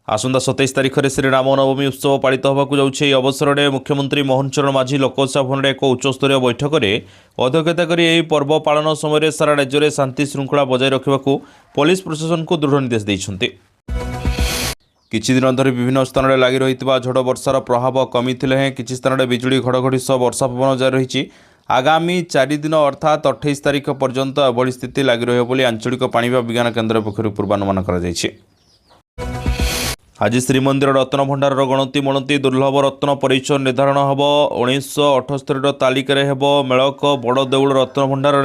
आसंता 27 तारिख में श्रीराम नवमी उत्सव पालित होगाकू जाउछि। एही अवसर में मुख्यमंत्री मोहन चरण माझी लोकसभा भवन में एक उच्चस्तरीय बैठक में अध्यक्षता कर यह पर्व पालन समय सारा राज्य में शांति श्रृंखला बजाय रखा पुलिस प्रशासन को दृढ़ निर्देश देइछन्ति। किछि दिन धरि विभिन्न स्थान में लगी रही झड़ वर्षार प्रभाव कमी हें किछि स्थान में बिजुली घड़घड़ी सह वर्षा पवन जारी रही। आगामी 4 दिन अर्थात 28 तारिख पर्यंत एभली स्थिति लगी रहिब बोली आंचलिक पाणीपाग विज्ञान केन्द्र पक्षरु पूर्वानुमान करा जायछि। आज श्रीमंदिर रत्न भंडार गणति मणति दुर्लभ रत्न परिचय निर्धारण हम 1978 तालिकार हेब मेलक बड़ देउल रत्न भंडार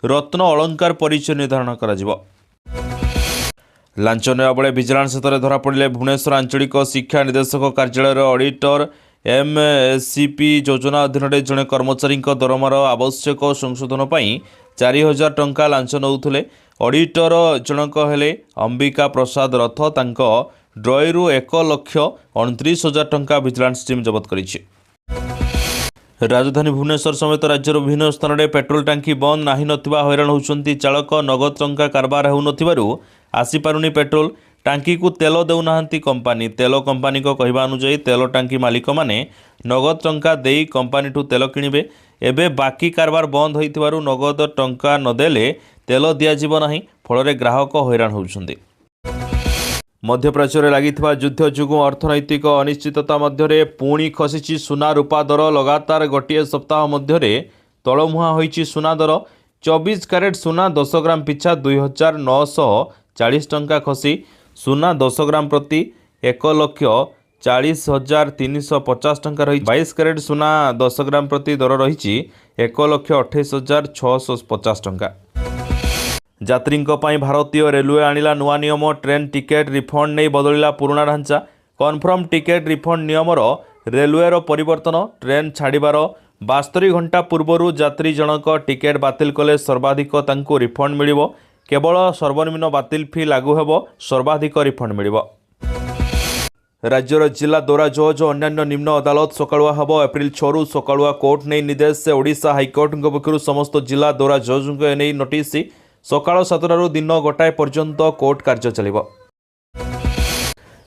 रत्न अलंकार परिचय निर्धारण करा। लांच नेवा बेले विजिलेंस हाथ धरा पड़े भुवनेश्वर आंचलिक शिक्षा निर्देशक कार्यालय ऑडिटर एमएससीपी योजना अधीन जड़े कर्मचारी दरमार आवश्यक संशोधन पर 4000 टंका लांच नौथुले। ऑडिटर जनक हेले अंबिका प्रसाद रथ तांको ड्रयरू 1,29,000 टंका विजिलेंस टीम जबत करिछि। राजधानी भुवनेश्वर समेत राज्यर विभिन्न स्थान में पेट्रोल टांकी बंद नाही नथिबा हैरान होउछन्ति चालक। नगद टंका कारबार हेउनथिबारु आसी पारुनी पेट्रोल टांकी को तेल देउनाहांती कंपानी। तेल कंपानी को कहवा अनुसार तेल टांकी मालिक माने नगद टंका देई कंपानी ठू तेल किणिबे। एबे बाकी कारबार बंद होइथिबारु नगद टंका नदेले तेल दियाजिब नाही, फल ग्राहक हैरान होउछन्ति। मध्यप्राच्य में लगी युद्ध जोगु अर्थनैतिक अनिश्चितता मध्य पुणी खसी सुना रूपा दर। लगातार गोटे सप्ताह मध्य तलमुहा होइछि सुना दर। 24 कैरेट सुना 10 ग्राम पिछा 2940 टंका खसी सुना 10 ग्राम प्रति 1,40,350 टंका रही। 22 कैरेट सुना 10 ग्राम प्रति दर रही 1,28,650 टंका। यात्री भारतीय रेलवे आनिला नुआ नियम। ट्रेन टिकेट रिफंड नहीं बदलिला पुराना ढांचा। कन्फर्म टिकेट रिफंड नियमर रेलवेर परिवर्तन। ट्रेन छाड़बार 72 घंटा पूर्व यात्री जनक टिकेट बातिल कले सर्वाधिक तांको रिफंड मिलिबो। केवल सर्वनिम्न बातिल फी लागू हेबो, सर्वाधिक रिफंड मिलिबो। राज्यर जिला दौरा जज अन्यान्य निम्न अदालत सकाळुआ हेब। एप्रिल 6 रु सकाळुआ कोर्ट नहीं निर्देश। ओडिशा हाईकोर्ट पक्षरु समस्त जिला दौरा जज नहीं नोटिस। सकाळ 7 दिन गोटाए पर्यंत कोर्ट कार्य चलिब।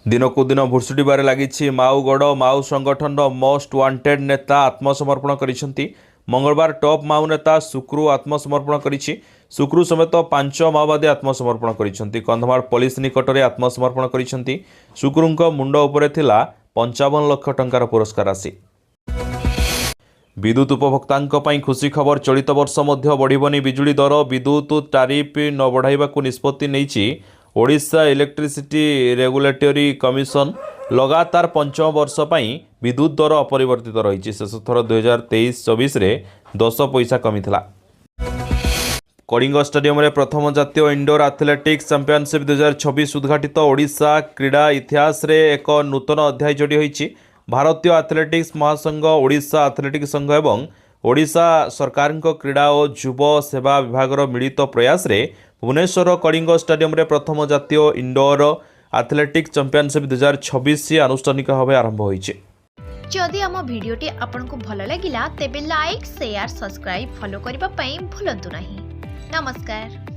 दिनकू दिन भुर्सुड़बार लगी माओगढ़। माओ संगठन मोस्ट वांटेड नेता आत्मसमर्पण करिसेंती। मंगलवार टॉप माओ नेता सुक्रू आत्मसमर्पण करिछि। सुक्रू समेत 5 माओवादी आत्मसमर्पण करिसेंती। कंधमाल पुलिस निकट में आत्मसमर्पण करिसेंती। सुक्रूंको मुंड उपरे थिला 55 लाख टंकार पुरस्कार राशि। विद्युत उपभोक्तांक पई खुशी खबर। चलित वर्ष मध्य बढ़िबनी बिजुली दर। विद्युत टारिफ न बढ़ाइबाकू निष्पत्ति नेइछि ओडिशा इलेक्ट्रिसिटी रेगुलेटरी कमिशन। लगातार 5म वर्ष पई विद्युत दर अपरिवर्तित रही। शेष थर 2023-24 रे 10 पैसा कमी थिला। कलिंग स्टेडियम रे प्रथम जातीय इंडोर एथलेटिक्स चैंपियनशिप 2026 उद्घाटित। ओडिशा क्रीड़ा इतिहास रे एक नूतन अध्याय जोड़ी होइछि। भारतीय एथलेटिक्स महासंघ, ओडिशा एथलेटिक्स संघ एवं ओडिशा सरकार क्रीड़ा और युव सेवा विभाग मिलित प्रयास रे भुवनेश्वर कलिंग स्टेडियम रे प्रथम जातीय इंडोर एथलेटिक्स चैंपियनशिप 2026 आनुष्ठानिक भाव आरंभ होइछि। जदि आम भिडियोटी आपंक भल लगिला तेबे लाइक, शेयर, सब्सक्राइब, फॉलो करबा पई भूलंतु नहीं। नमस्कार।